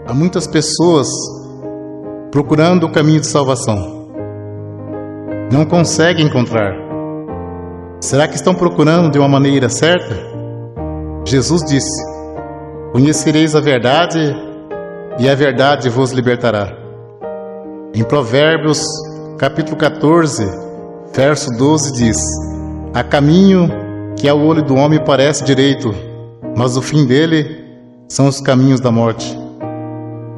Há muitas pessoas procurando o caminho de salvação. Não conseguem encontrar. Será que estão procurando de uma maneira certa? Jesus disse: conhecereis a verdade e a verdade vos libertará. Em Provérbios, capítulo 14, verso 12 diz: há caminho que ao olho do homem parece direito, mas o fim dele são os caminhos da morte.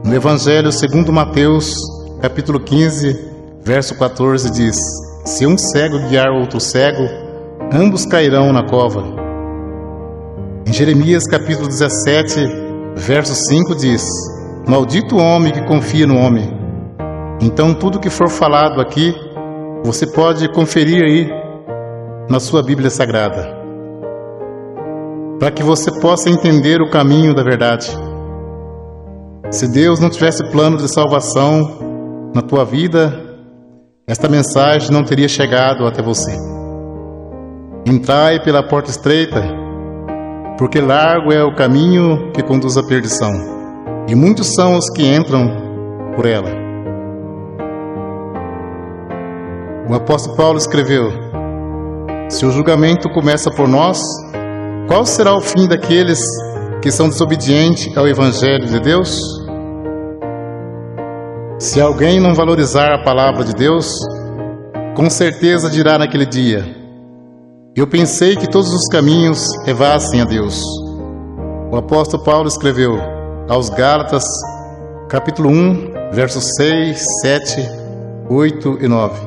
No Evangelho segundo Mateus, capítulo 15, verso 14 diz: se um cego guiar outro cego, ambos cairão na cova. Em Jeremias capítulo 17, verso 5 diz: maldito o homem que confia no homem. Então tudo que for falado aqui, você pode conferir aí na sua Bíblia Sagrada, para que você possa entender o caminho da verdade. Se Deus não tivesse plano de salvação na tua vida, esta mensagem não teria chegado até você. Entrai pela porta estreita, porque largo é o caminho que conduz à perdição, e muitos são os que entram por ela. O apóstolo Paulo escreveu: se o julgamento começa por nós, qual será o fim daqueles que são desobedientes ao Evangelho de Deus? Se alguém não valorizar a palavra de Deus, com certeza dirá naquele dia: eu pensei que todos os caminhos levassem a Deus. O apóstolo Paulo escreveu aos Gálatas, capítulo 1, versos 6, 7, 8 e 9: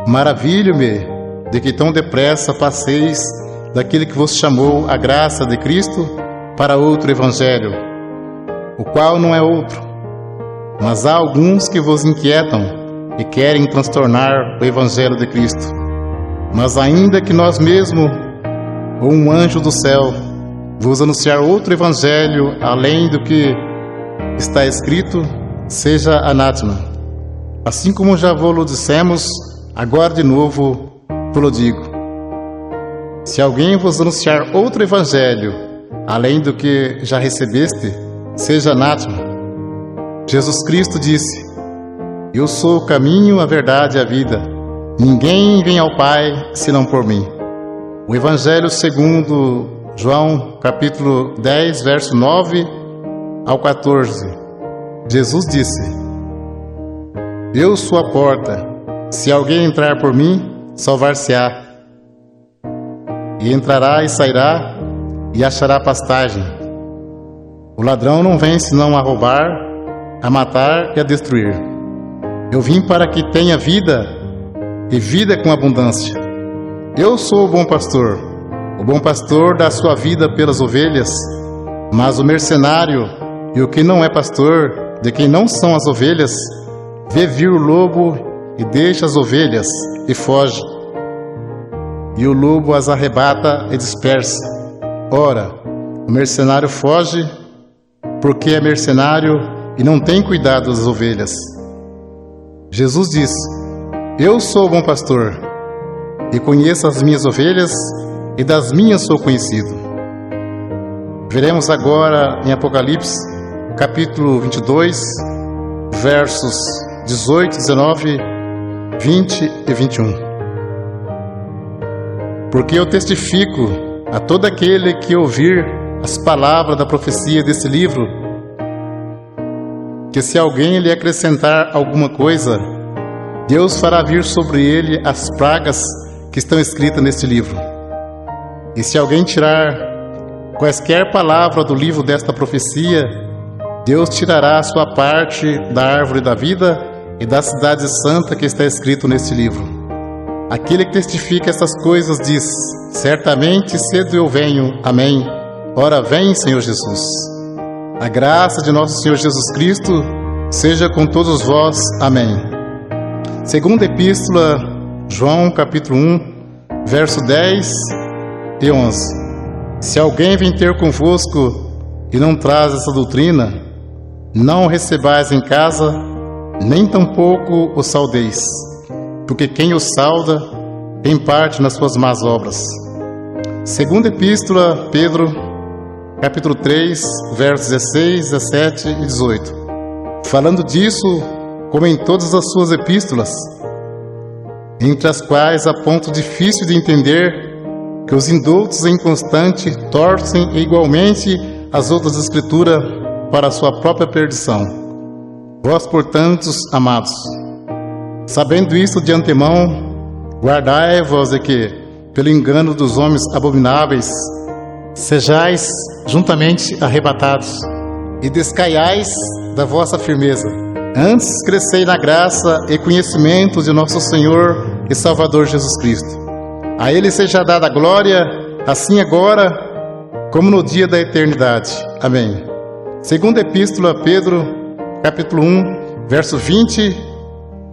maravilho-me de que tão depressa passeis daquele que vos chamou a graça de Cristo para outro evangelho, o qual não é outro. Mas há alguns que vos inquietam e querem transtornar o evangelho de Cristo. Mas ainda que nós mesmos, ou um anjo do céu, vos anunciar outro evangelho além do que está escrito, seja anátema. Assim como já vos dissemos, agora de novo vos digo: se alguém vos anunciar outro evangelho além do que já recebeste, seja anátema. Jesus Cristo disse: eu sou o caminho, a verdade e a vida. Ninguém vem ao Pai senão por mim. O Evangelho segundo João, capítulo 10, verso 9 ao 14. Jesus disse: eu sou a porta. Se alguém entrar por mim, salvar-se-á. E entrará e sairá e achará pastagem. O ladrão não vem senão a roubar, a matar e a destruir. Eu vim para que tenha vida, e vida com abundância. Eu sou o bom pastor. O bom pastor dá sua vida pelas ovelhas. Mas o mercenário e o que não é pastor, de quem não são as ovelhas, vê vir o lobo e deixa as ovelhas e foge. E o lobo as arrebata e dispersa. Ora, o mercenário foge porque é mercenário e não tem cuidado das ovelhas. Jesus disse: eu sou o bom pastor, e conheço as minhas ovelhas, e das minhas sou conhecido. Veremos agora em Apocalipse, capítulo 22, versos 18, 19, 20 e 21. Porque eu testifico a todo aquele que ouvir as palavras da profecia desse livro, que se alguém lhe acrescentar alguma coisa, Deus fará vir sobre ele as pragas que estão escritas neste livro. E se alguém tirar quaisquer palavra do livro desta profecia, Deus tirará a sua parte da árvore da vida e da cidade santa que está escrito neste livro. Aquele que testifica estas coisas diz: certamente cedo eu venho. Amém. Ora vem, Senhor Jesus. A graça de nosso Senhor Jesus Cristo seja com todos vós. Amém. Segunda Epístola, João, capítulo 1, verso 10 e 11. Se alguém vem ter convosco e não traz essa doutrina, não o recebais em casa, nem tampouco o saudeis, porque quem o sauda tem parte nas suas más obras. Segunda Epístola, Pedro, capítulo 3, versos 16, 17 e 18. Falando disso, como em todas as suas epístolas, entre as quais há ponto difícil de entender, que os indoutos e inconstantes torcem igualmente as outras escrituras para a sua própria perdição. Vós, portanto, amados, sabendo isto de antemão, guardai-vos de que, pelo engano dos homens abomináveis, sejais juntamente arrebatados, e descaiais da vossa firmeza. Antes crescei na graça e conhecimento de nosso Senhor e Salvador Jesus Cristo. A Ele seja dada a glória, assim agora, como no dia da eternidade. Amém. Segunda Epístola a Pedro, capítulo 1, verso 20 e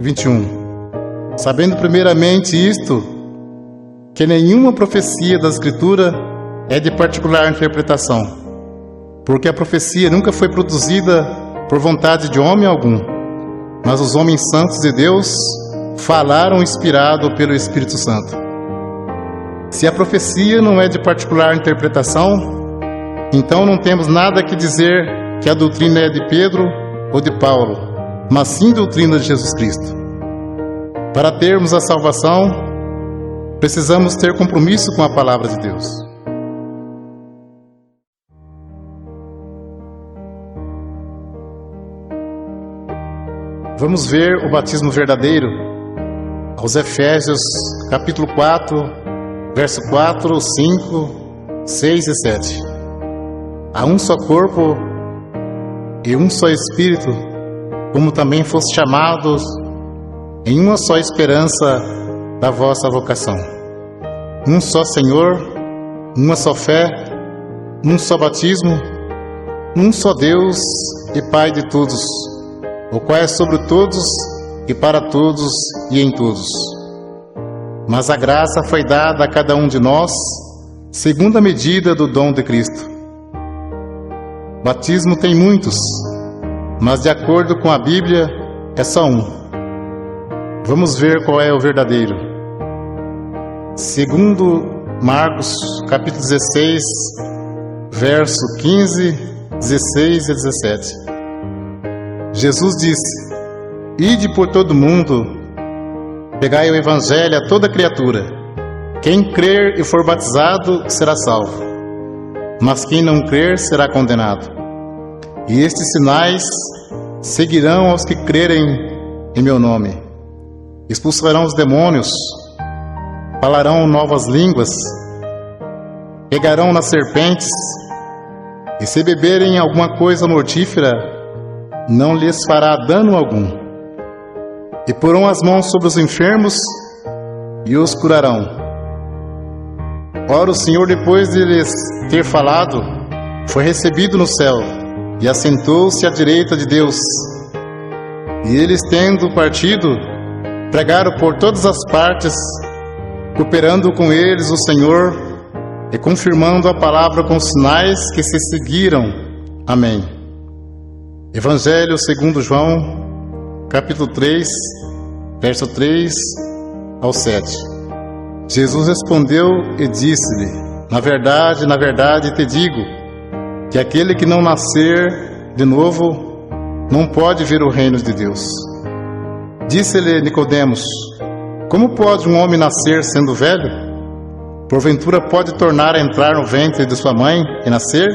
21. Sabendo primeiramente isto, que nenhuma profecia da Escritura é de particular interpretação, porque a profecia nunca foi produzida por vontade de homem algum, mas os homens santos de Deus falaram inspirado pelo Espírito Santo. Se a profecia não é de particular interpretação, então não temos nada que dizer que a doutrina é de Pedro ou de Paulo, mas sim doutrina de Jesus Cristo. Para termos a salvação, precisamos ter compromisso com a palavra de Deus. Vamos ver o batismo verdadeiro aos Efésios, capítulo 4, verso 4, 5, 6 e 7. Há um só corpo e um só Espírito, como também foste chamados em uma só esperança da vossa vocação. Um só Senhor, uma só fé, um só batismo, um só Deus e Pai de todos, o qual é sobre todos e para todos e em todos. Mas a graça foi dada a cada um de nós, segundo a medida do dom de Cristo. Batismo tem muitos, mas de acordo com a Bíblia, é só um. Vamos ver qual é o verdadeiro. Segundo Marcos, capítulo 16, verso 15, 16 e 17. Jesus disse: Ide por todo mundo, pregai o Evangelho a toda criatura. Quem crer e for batizado será salvo, mas quem não crer será condenado. E estes sinais seguirão aos que crerem em meu nome. Expulsarão os demônios, falarão novas línguas, pegarão nas serpentes, e se beberem alguma coisa mortífera, não lhes fará dano algum. E porão as mãos sobre os enfermos e os curarão. Ora, o Senhor, depois de lhes ter falado, foi recebido no céu e assentou-se à direita de Deus. E eles, tendo partido, pregaram por todas as partes, cooperando com eles o Senhor e confirmando a palavra com sinais que se seguiram. Amém. Evangelho segundo João, capítulo 3, verso 3 ao 7. Jesus respondeu e disse-lhe: na verdade te digo, que aquele que não nascer de novo não pode ver o reino de Deus. Disse-lhe Nicodemos: como pode um homem nascer sendo velho? Porventura pode tornar a entrar no ventre de sua mãe e nascer?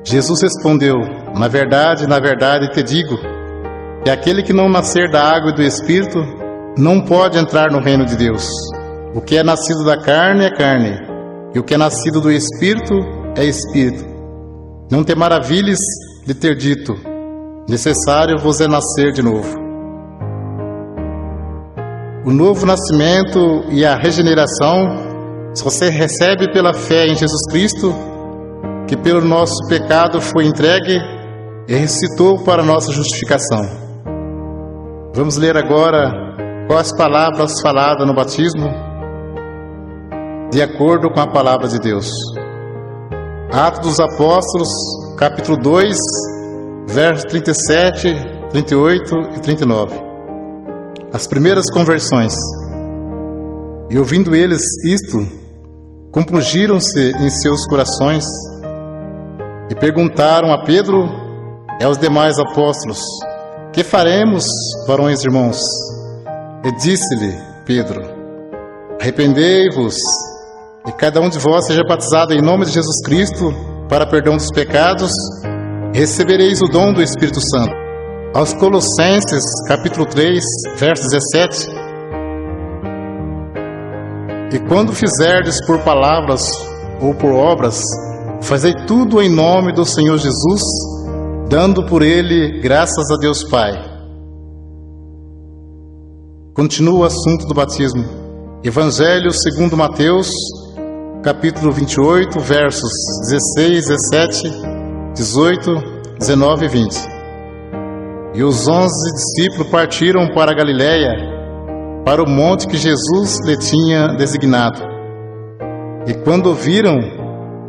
Jesus respondeu: na verdade te digo, que aquele que não nascer da água e do Espírito não pode entrar no reino de Deus. O que é nascido da carne é carne, e o que é nascido do Espírito é Espírito. Não te maravilhes de ter dito: necessário vos é nascer de novo. O novo nascimento e a regeneração só se recebe pela fé em Jesus Cristo, que pelo nosso pecado foi entregue e ressuscitou para nossa justificação. Vamos ler agora quais palavras faladas no batismo, de acordo com a palavra de Deus. Atos dos Apóstolos, capítulo 2, versos 37, 38 e 39. As primeiras conversões. E ouvindo eles isto, compungiram-se em seus corações E perguntaram a Pedro e aos demais apóstolos: que faremos, varões irmãos? E disse-lhe Pedro: arrependei-vos, e cada um de vós seja batizado em nome de Jesus Cristo para perdão dos pecados, e recebereis o dom do Espírito Santo. Aos Colossenses, capítulo 3, verso 17: e quando fizerdes por palavras ou por obras, fazei tudo em nome do Senhor Jesus, dando por ele graças a Deus Pai. Continua o assunto do batismo. Evangelho segundo Mateus, capítulo 28, versos 16, 17, 18, 19 e 20. E os 11 discípulos partiram para a Galiléia, para o monte que Jesus lhe tinha designado. E quando o viram,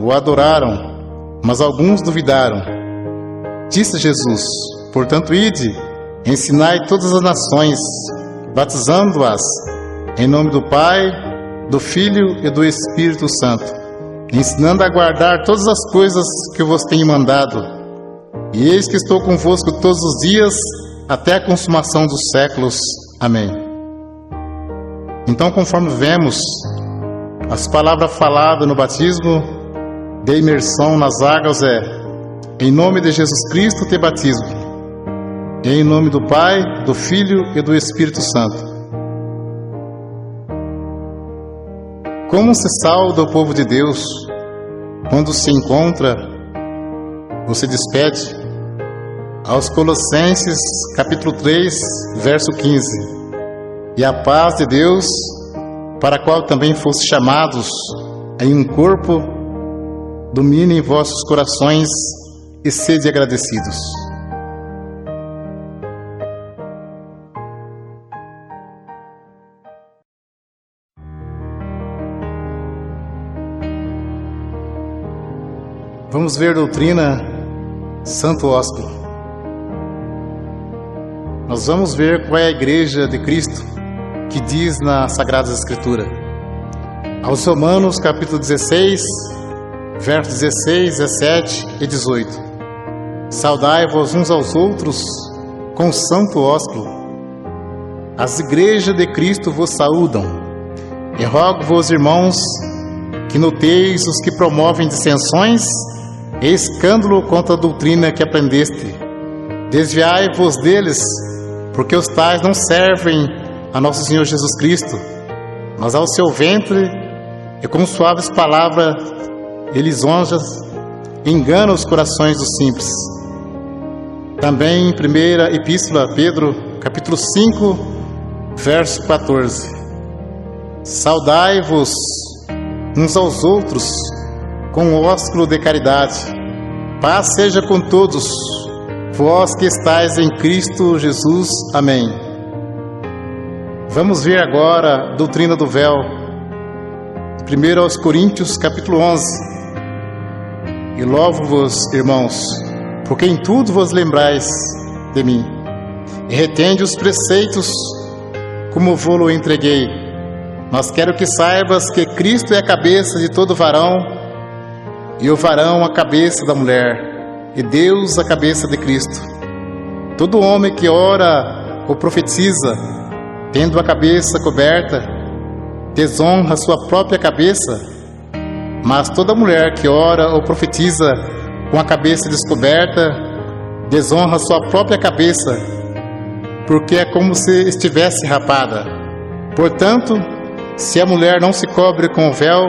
o adoraram, mas alguns duvidaram. Disse Jesus: portanto, ide, ensinai todas as nações, batizando-as em nome do Pai, do Filho e do Espírito Santo, ensinando a guardar todas as coisas que eu vos tenho mandado. E eis que estou convosco todos os dias, até a consumação dos séculos. Amém. Então, conforme vemos, as palavras faladas no batismo de imersão nas águas é: em nome de Jesus Cristo te batismo, e em nome do Pai, do Filho e do Espírito Santo. Como se sauda o povo de Deus quando se encontra ou se despede? Aos Colossenses, capítulo 3, verso 15: e a paz de Deus, para a qual também foste chamados em um corpo, domine em vossos corações e sede agradecidos. Vamos ver doutrina Santo Ósculo. Nós vamos ver qual é a Igreja de Cristo que diz na Sagrada Escritura. Aos Romanos, capítulo 16, versos 16, 17 e 18: saudai-vos uns aos outros com santo ósculo. As igrejas de Cristo vos saúdam. E rogo-vos, irmãos, que noteis os que promovem dissensões e escândalo contra a doutrina que aprendeste. Desviai-vos deles, porque os tais não servem a nosso Senhor Jesus Cristo, mas ao seu ventre, e com suaves palavras e lisonjas engana os corações dos simples. Também em primeira epístola a Pedro, capítulo 5, verso 14: saudai-vos uns aos outros com o ósculo de caridade. Paz seja com todos vós que estáis em Cristo Jesus. Amém. Vamos ver agora a doutrina do véu. 1 aos Coríntios, capítulo 11: e louvo-vos, irmãos, porque em tudo vos lembrais de mim, e retende os preceitos como vou-lo entreguei. Mas quero que saibas que Cristo é a cabeça de todo varão, e o varão a cabeça da mulher, e Deus a cabeça de Cristo. Todo homem que ora ou profetiza, tendo a cabeça coberta, desonra sua própria cabeça, mas toda mulher que ora ou profetiza com a cabeça descoberta, desonra sua própria cabeça, porque é como se estivesse rapada. Portanto, se a mulher não se cobre com o véu,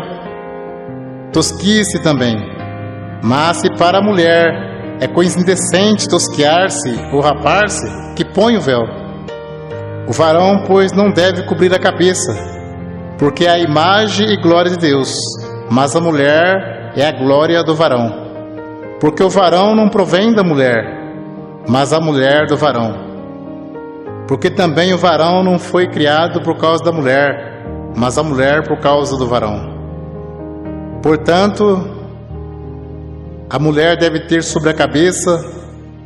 tosquie-se também. Mas se para a mulher é coisa indecente tosquiar-se ou rapar-se, que põe o véu. O varão, pois, não deve cobrir a cabeça, porque é a imagem e glória de Deus, mas a mulher é a glória do varão. Porque o varão não provém da mulher, mas a mulher do varão. Porque também o varão não foi criado por causa da mulher, mas a mulher por causa do varão. Portanto, a mulher deve ter sobre a cabeça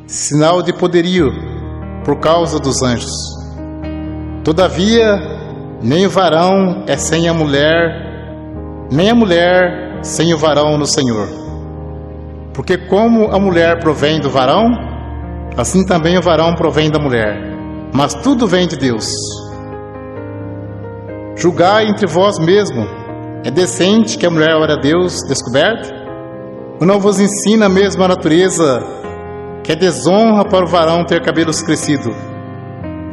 sinal de poderio por causa dos anjos. Todavia, nem o varão é sem a mulher, nem a mulher sem o varão no Senhor. Porque como a mulher provém do varão, assim também o varão provém da mulher. Mas tudo vem de Deus. Julgai entre vós mesmo. É decente que a mulher ore a Deus descoberta? Ou não vos ensina mesmo a natureza que é desonra para o varão ter cabelos crescidos?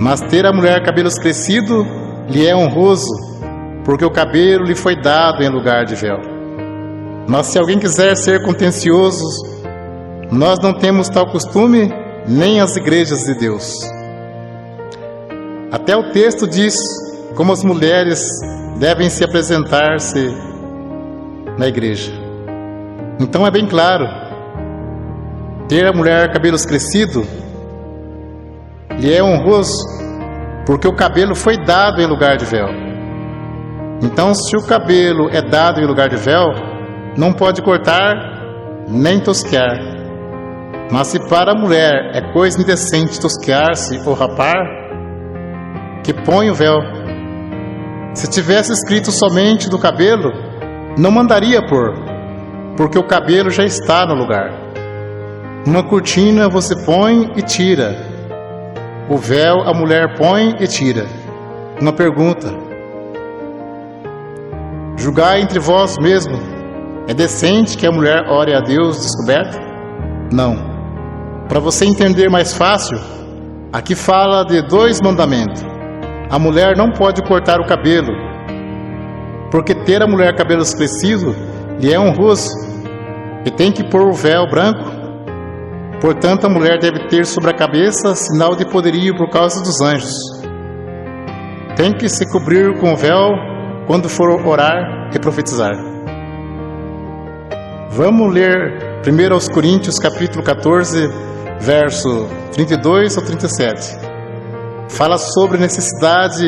Mas ter a mulher cabelos crescidos lhe é honroso, porque o cabelo lhe foi dado em lugar de véu. Mas se alguém quiser ser contencioso, nós não temos tal costume, nem as igrejas de Deus. Até o texto diz como as mulheres devem se apresentar-se na igreja. Então é bem claro, ter a mulher cabelos crescidos lhe é honroso, porque o cabelo foi dado em lugar de véu. Então, se o cabelo é dado em lugar de véu, não pode cortar nem tosquear. Mas se para a mulher é coisa indecente tosquear-se ou rapar, que põe o véu. Se tivesse escrito somente do cabelo, não mandaria pôr, porque o cabelo já está no lugar. Uma cortina você põe e tira. O véu a mulher põe e tira. Uma pergunta: julgai entre vós mesmo. É decente que a mulher ore a Deus descoberta? Não. Para você entender mais fácil, aqui fala de 2 mandamentos. A mulher não pode cortar o cabelo, porque ter a mulher cabelos crescidos lhe é honroso, e tem que pôr o véu branco. Portanto, a mulher deve ter sobre a cabeça sinal de poderio por causa dos anjos. Tem que se cobrir com o véu quando for orar e profetizar. Vamos ler 1 Coríntios capítulo 14, verso 32 ao 37. Fala sobre a necessidade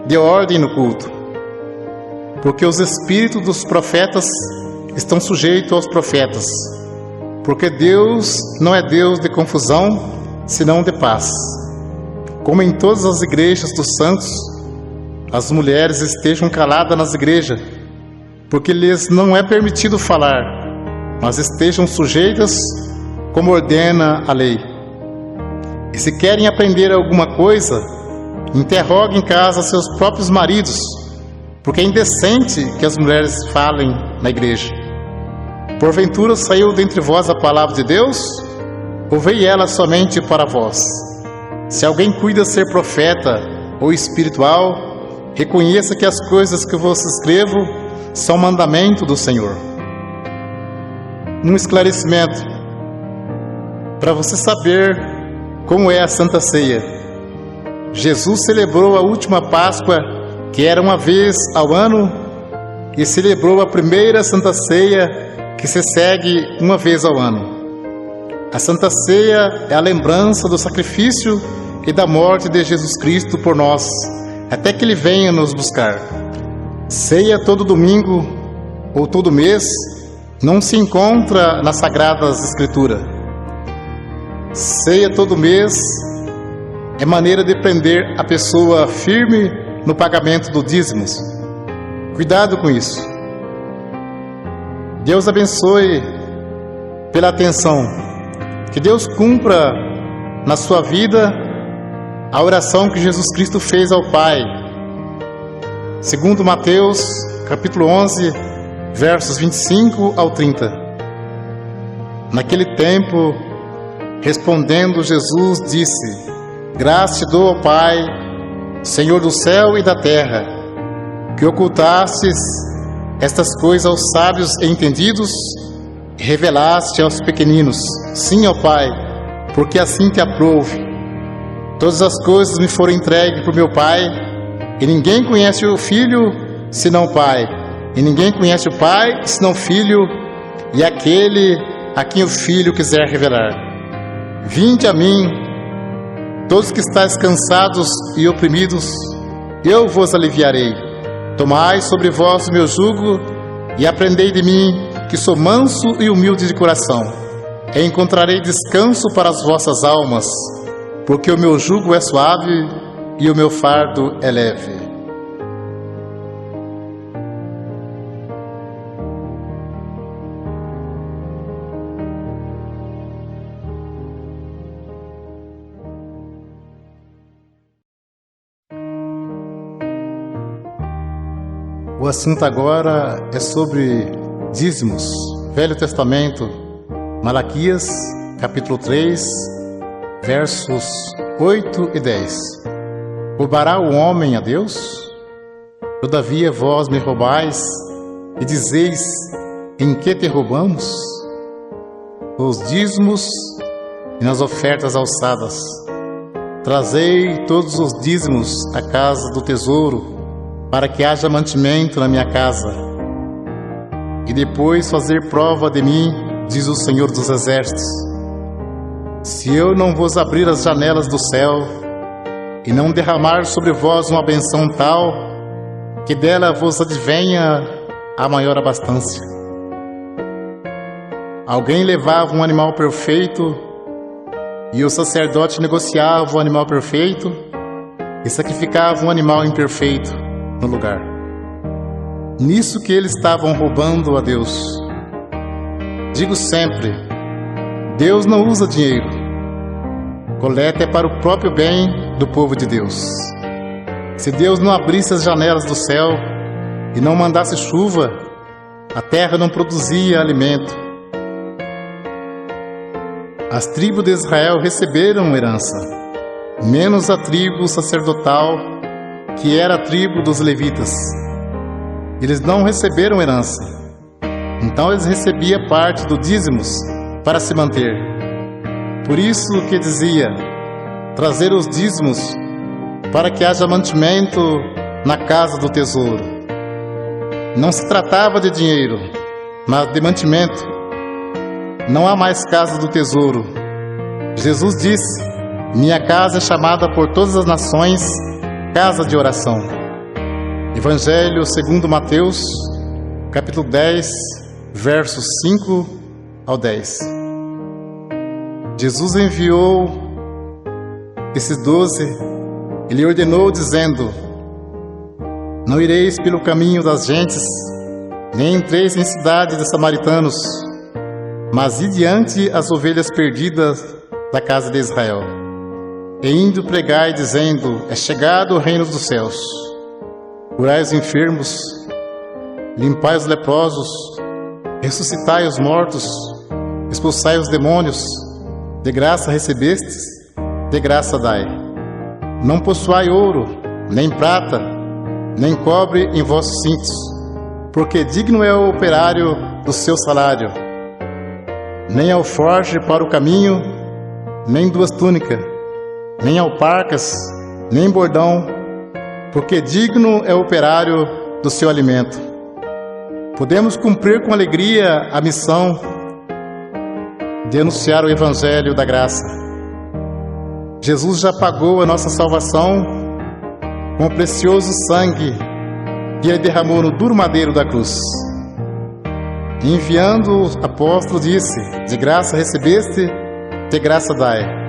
de ordem no culto, porque os espíritos dos profetas estão sujeitos aos profetas, porque Deus não é Deus de confusão, senão de paz. Como em todas as igrejas dos santos, as mulheres estejam caladas nas igrejas, porque lhes não é permitido falar, mas estejam sujeitas como ordena a lei. E se querem aprender alguma coisa, interroguem em casa seus próprios maridos, porque é indecente que as mulheres falem na igreja. Porventura saiu dentre vós a palavra de Deus? Ou veio ela somente para vós? Se alguém cuida ser profeta ou espiritual, reconheça que as coisas que vos escrevo são mandamento do Senhor. Um esclarecimento para você saber como é a Santa Ceia. Jesus celebrou a última Páscoa, que era uma vez ao ano, e celebrou a primeira Santa Ceia, que se segue uma vez ao ano. A Santa Ceia é a lembrança do sacrifício e da morte de Jesus Cristo por nós, até que Ele venha nos buscar. Ceia todo domingo ou todo mês não se encontra nas Sagradas Escrituras. Ceia todo mês é maneira de prender a pessoa firme no pagamento do dízimos. Cuidado com isso. Deus abençoe pela atenção. Que Deus cumpra na sua vida a oração que Jesus Cristo fez ao Pai. Segundo Mateus, capítulo 11, versos 25 ao 30. Naquele tempo, respondendo Jesus, disse: Graça te dou, ó Pai, Senhor do céu e da terra, que ocultastes estas coisas aos sábios e entendidos, e revelaste aos pequeninos. Sim, ó Pai, porque assim te aprouve. Todas as coisas me foram entregues por meu Pai, e ninguém conhece o Filho senão o Pai, e ninguém conhece o Pai senão o Filho, e aquele a quem o Filho quiser revelar. Vinde a mim, todos que estáis cansados e oprimidos, eu vos aliviarei. Tomai sobre vós o meu jugo e aprendei de mim, que sou manso e humilde de coração, e encontrarei descanso para as vossas almas, porque o meu jugo é suave e o meu fardo é leve. O assunto agora é sobre dízimos. Velho Testamento, Malaquias, capítulo 3, versos 8 e 10. Roubará o homem a Deus? Todavia vós me roubais e dizeis: em que te roubamos? Os dízimos e nas ofertas alçadas. Trazei todos os dízimos à casa do tesouro, para que haja mantimento na minha casa. E depois fazer prova de mim, diz o Senhor dos Exércitos, se eu não vos abrir as janelas do céu e não derramar sobre vós uma benção tal, que dela vos advenha a maior abastança. Alguém levava um animal perfeito e o sacerdote negociava o animal perfeito e sacrificava um animal imperfeito no lugar. Nisso que eles estavam roubando a Deus. Digo sempre, Deus não usa dinheiro. Coleta é para o próprio bem do povo de Deus. Se Deus não abrisse as janelas do céu e não mandasse chuva, a terra não produzia alimento. As tribos de Israel receberam herança, menos a tribo sacerdotal, que era a tribo dos levitas. Eles não receberam herança, então eles recebiam parte do dízimos para se manter. Por isso que dizia, trazer os dízimos para que haja mantimento na casa do tesouro. Não se tratava de dinheiro, mas de mantimento. Não há mais casa do tesouro. Jesus disse, minha casa é chamada por todas as nações casa de oração. Evangelho segundo Mateus, capítulo 10, versos 5 ao 10. Jesus enviou esses 12, ele ordenou dizendo, não ireis pelo caminho das gentes, nem entreis em cidade de samaritanos, mas ide diante as ovelhas perdidas da casa de Israel. E indo pregai, dizendo, é chegado o reino dos céus. Curai os enfermos, limpai os leprosos, ressuscitai os mortos, expulsai os demônios, de graça recebestes, de graça dai. Não possuai ouro, nem prata, nem cobre em vossos cintos, porque digno é o operário do seu salário. Nem alforje para o caminho, nem 2 túnicas, nem alparcas, nem bordão, porque digno é o operário do seu alimento. Podemos cumprir com alegria a missão de anunciar o Evangelho da graça. Jesus já pagou a nossa salvação com o precioso sangue que ele derramou no duro madeiro da cruz. Enviando o apóstolo disse, de graça recebeste, de graça dai.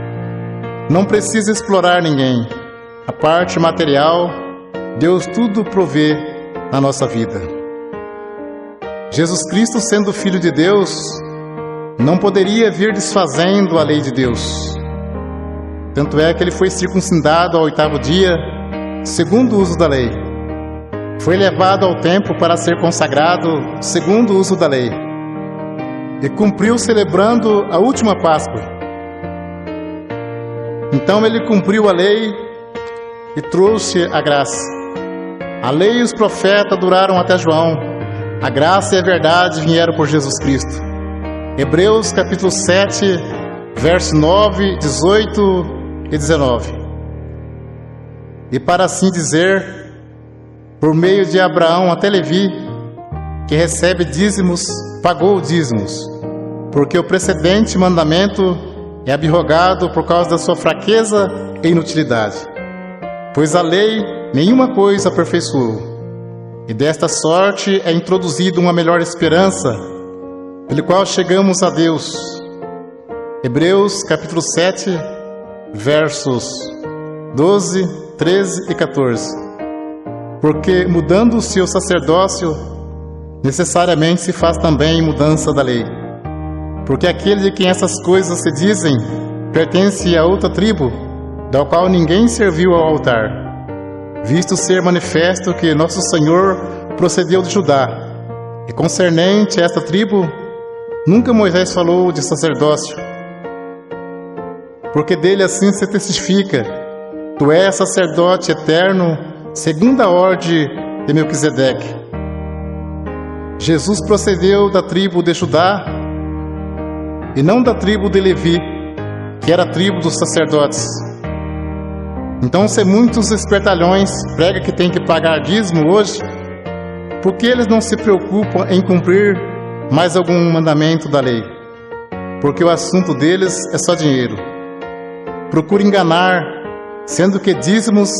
Não precisa explorar ninguém. A parte material, Deus tudo provê na nossa vida. Jesus Cristo, sendo Filho de Deus, não poderia vir desfazendo a lei de Deus. Tanto é que ele foi circuncidado ao 8º dia, segundo o uso da lei. Foi levado ao templo para ser consagrado, segundo o uso da lei. E cumpriu celebrando a última Páscoa. Então ele cumpriu a lei e trouxe a graça. A lei e os profetas duraram até João. A graça e a verdade vieram por Jesus Cristo. Hebreus capítulo 7, verso 9, 18 e 19. E para assim dizer, por meio de Abraão até Levi, que recebe dízimos, pagou dízimos, porque o precedente mandamento é abrogado por causa da sua fraqueza e inutilidade. Pois a lei nenhuma coisa aperfeiçoou, e desta sorte é introduzida uma melhor esperança, pelo qual chegamos a Deus. Hebreus capítulo 7, versos 12, 13 e 14. Porque mudando o seu sacerdócio, necessariamente se faz também mudança da lei. Porque aquele de quem essas coisas se dizem, pertence a outra tribo, da qual ninguém serviu ao altar, visto ser manifesto que nosso Senhor procedeu de Judá, e concernente a esta tribo, nunca Moisés falou de sacerdócio, porque dele assim se testifica: tu és sacerdote eterno, segundo a ordem de Melquisedeque. Jesus procedeu da tribo de Judá e não da tribo de Levi, que era a tribo dos sacerdotes. Então, se muitos espertalhões pregam que tem que pagar dízimo hoje, por que eles não se preocupam em cumprir mais algum mandamento da lei? Porque o assunto deles é só dinheiro. Procura enganar, sendo que dízimos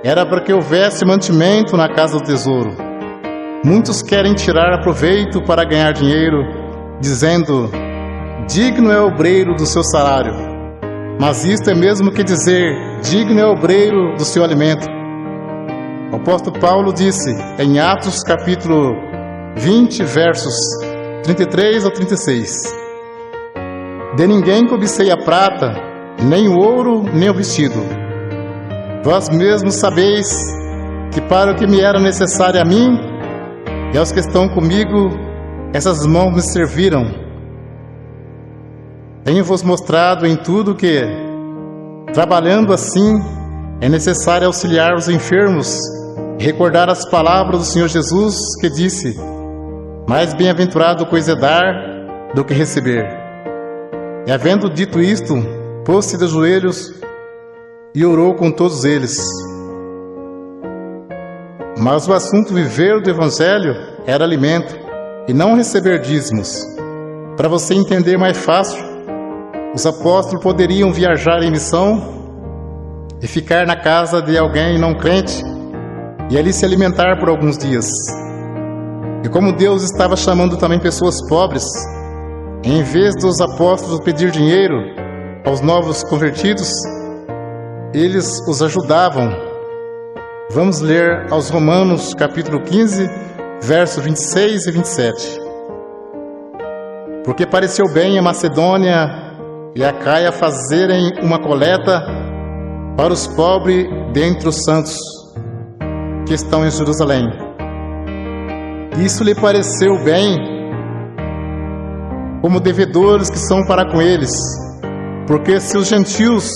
era para que houvesse mantimento na casa do tesouro. Muitos querem tirar proveito para ganhar dinheiro, dizendo: digno é o obreiro do seu salário. Mas isto é mesmo que dizer: digno é o obreiro do seu alimento. O apóstolo Paulo disse em Atos capítulo 20, versos 33 ao 36: de ninguém cobicei a prata, nem o ouro, nem o vestido. Vós mesmos sabeis que para o que me era necessário a mim e aos que estão comigo, essas mãos me serviram. Tenho-vos mostrado em tudo que, trabalhando assim, é necessário auxiliar os enfermos e recordar as palavras do Senhor Jesus, que disse: mais bem-aventurado coisa é dar do que receber. E havendo dito isto, pôs-se de joelhos e orou com todos eles. Mas o assunto viver do Evangelho era alimento e não receber dízimos. Para você entender mais fácil, os apóstolos poderiam viajar em missão e ficar na casa de alguém não crente e ali se alimentar por alguns dias. E como Deus estava chamando também pessoas pobres, em vez dos apóstolos pedir dinheiro aos novos convertidos, eles os ajudavam. Vamos ler aos Romanos capítulo 15, versos 26 e 27. Porque pareceu bem a Macedônia e a Acaia fazerem uma coleta para os pobres dentre os santos que estão em Jerusalém. Isso lhe pareceu bem, como devedores que são para com eles, porque se os gentios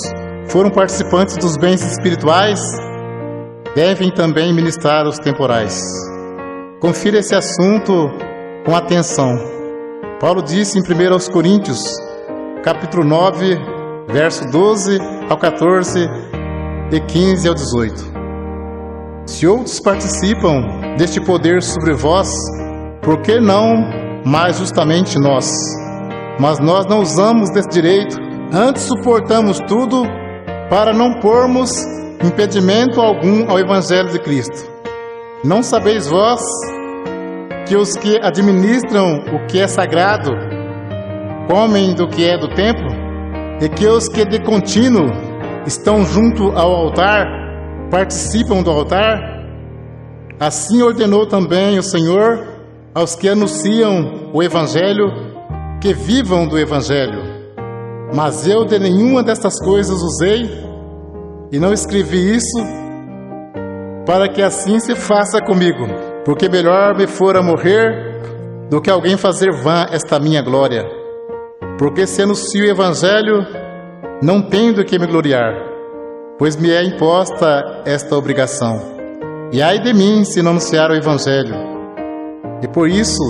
foram participantes dos bens espirituais, devem também ministrar os temporais. Confira esse assunto com atenção. Paulo disse em 1 Coríntios, capítulo 9, verso 12 ao 14 e 15 ao 18. Se outros participam deste poder sobre vós, por que não mais justamente nós? Mas nós não usamos desse direito, antes suportamos tudo para não pormos impedimento algum ao Evangelho de Cristo. Não sabeis vós que os que administram o que é sagrado comem do que é do templo, e que os que de contínuo estão junto ao altar participam do altar? Assim ordenou também o Senhor aos que anunciam o Evangelho que vivam do Evangelho. Mas eu de nenhuma destas coisas usei, e não escrevi isso para que assim se faça comigo, porque melhor me fora morrer do que alguém fazer vã esta minha glória. Porque se anuncio o Evangelho, não tenho do que me gloriar, pois me é imposta esta obrigação. E ai de mim se não anunciar o Evangelho. E por isso,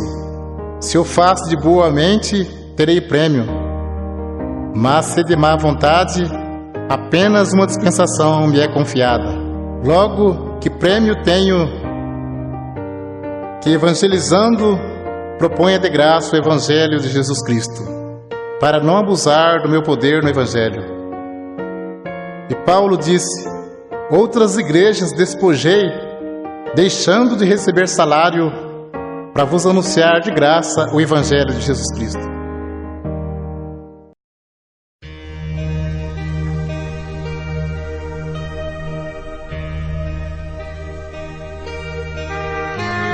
se eu faço de boa mente, terei prêmio. Mas se de má vontade, apenas uma dispensação me é confiada. Logo, que prêmio tenho que, evangelizando, proponha de graça o Evangelho de Jesus Cristo, para não abusar do meu poder no Evangelho. E Paulo disse: outras igrejas despojei, deixando de receber salário, para vos anunciar de graça o Evangelho de Jesus Cristo.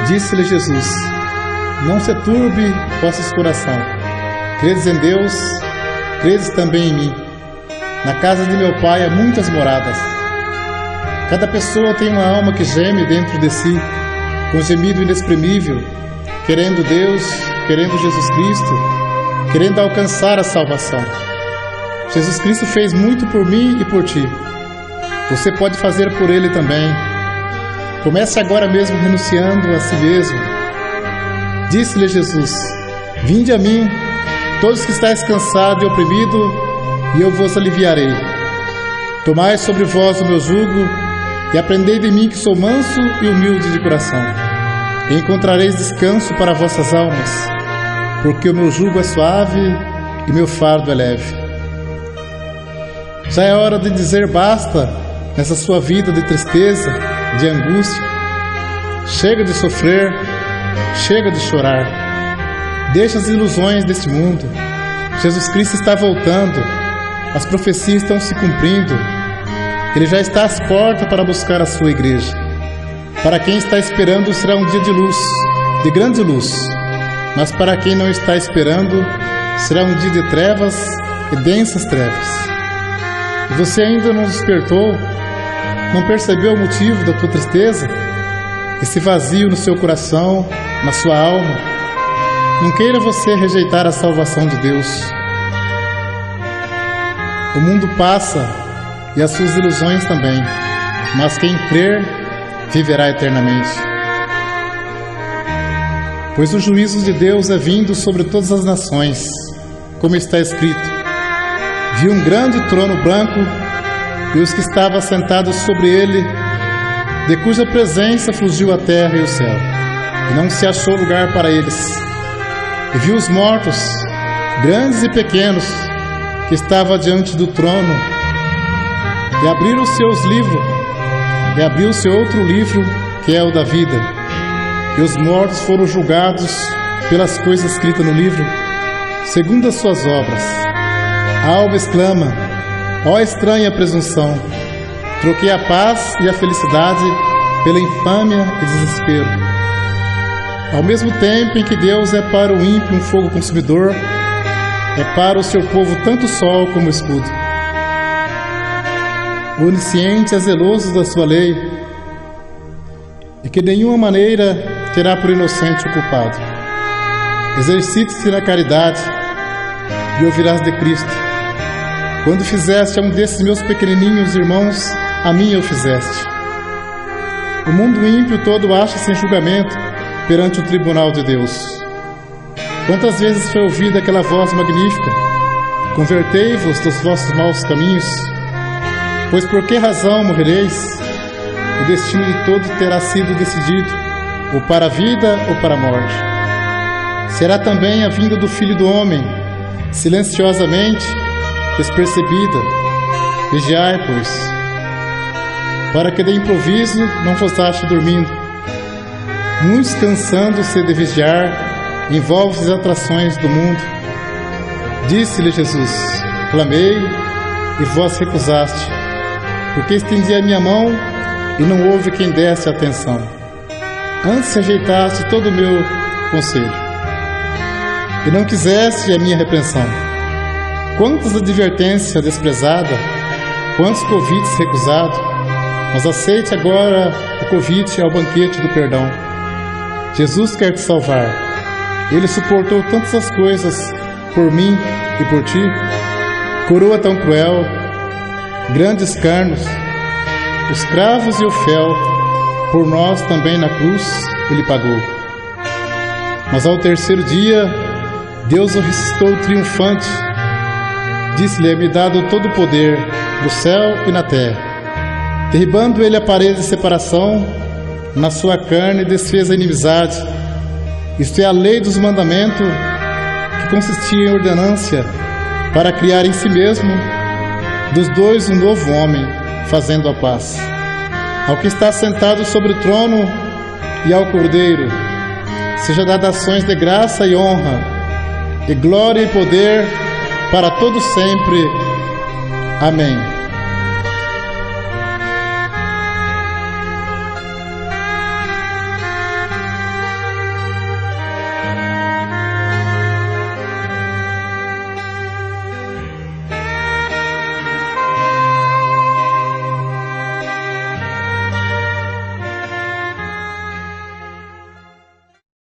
Disse-lhe Jesus: não se turbe vosso coração. Credes em Deus, credes também em mim. Na casa de meu Pai há muitas moradas. Cada pessoa tem uma alma que geme dentro de si, com gemido inexprimível, querendo Deus, querendo Jesus Cristo, querendo alcançar a salvação. Jesus Cristo fez muito por mim e por ti. Você pode fazer por Ele também. Comece agora mesmo renunciando a si mesmo. Disse-lhe Jesus: vinde a mim, todos que estáis cansados e oprimidos, e eu vos aliviarei. Tomai sobre vós o meu jugo, e aprendei de mim, que sou manso e humilde de coração. E encontrareis descanso para vossas almas, porque o meu jugo é suave e meu fardo é leve. Já é hora de dizer basta nessa sua vida de tristeza, de angústia. Chega de sofrer, chega de chorar. Deixa as ilusões deste mundo. Jesus Cristo está voltando. As profecias estão se cumprindo. Ele já está às portas para buscar a sua igreja. Para quem está esperando, será um dia de luz, de grande luz. Mas para quem não está esperando, será um dia de trevas e densas trevas. E você ainda não despertou? Não percebeu o motivo da tua tristeza? Esse vazio no seu coração, na sua alma? Não queira você rejeitar a salvação de Deus. O mundo passa e as suas ilusões também, mas quem crer viverá eternamente. Pois o juízo de Deus é vindo sobre todas as nações, como está escrito: vi um grande trono branco e os que estavam sentados sobre ele, de cuja presença fugiu a terra e o céu, e não se achou lugar para eles. E vi os mortos, grandes e pequenos, que estavam diante do trono, e abriram os seus livros, e abriu-se outro livro, que é o da vida. E os mortos foram julgados pelas coisas escritas no livro, segundo as suas obras. A alma exclama: ó estranha presunção! Troquei a paz e a felicidade pela infâmia e desespero. Ao mesmo tempo em que Deus é para o ímpio um fogo consumidor, é para o seu povo tanto sol como escudo. O onisciente é zeloso da sua lei, e que de nenhuma maneira terá por inocente o culpado. Exercite-se na caridade e ouvirás de Cristo. Quando fizeste a um desses meus pequenininhos irmãos, a mim eu fizeste. O mundo ímpio todo acha-se em julgamento perante o tribunal de Deus. Quantas vezes foi ouvida aquela voz magnífica: convertei-vos dos vossos maus caminhos, pois por que razão morrereis? O destino de todos terá sido decidido, ou para a vida ou para a morte. Será também a vinda do Filho do Homem, silenciosamente, despercebida. Vigiai, pois, para que de improviso não vos ache dormindo. Muitos, cansando-se de vigiar, envolvem as atrações do mundo. Disse-lhe Jesus: clamei e vós recusaste, porque estendi a minha mão e não houve quem desse atenção. Antes rejeitaste todo o meu conselho e não quiseste a minha repreensão. Quantas advertências desprezadas, quantos convites recusados, mas aceite agora o convite ao banquete do perdão. Jesus quer te salvar. Ele suportou tantas as coisas por mim e por ti. Coroa tão cruel, grandes carnos, os cravos e o fel, por nós também na cruz Ele pagou. Mas ao terceiro dia, Deus o ressuscitou triunfante. Disse-lhe: é-me dado todo o poder no céu e na terra. Derribando Ele a parede de separação, na sua carne desfez a inimizade. Isto é a lei dos mandamentos, que consistia em ordenância, para criar em si mesmo dos dois um novo homem, fazendo a paz. Ao que está sentado sobre o trono e ao Cordeiro seja dada ações de graça e honra, e glória e poder para todos sempre. Amém.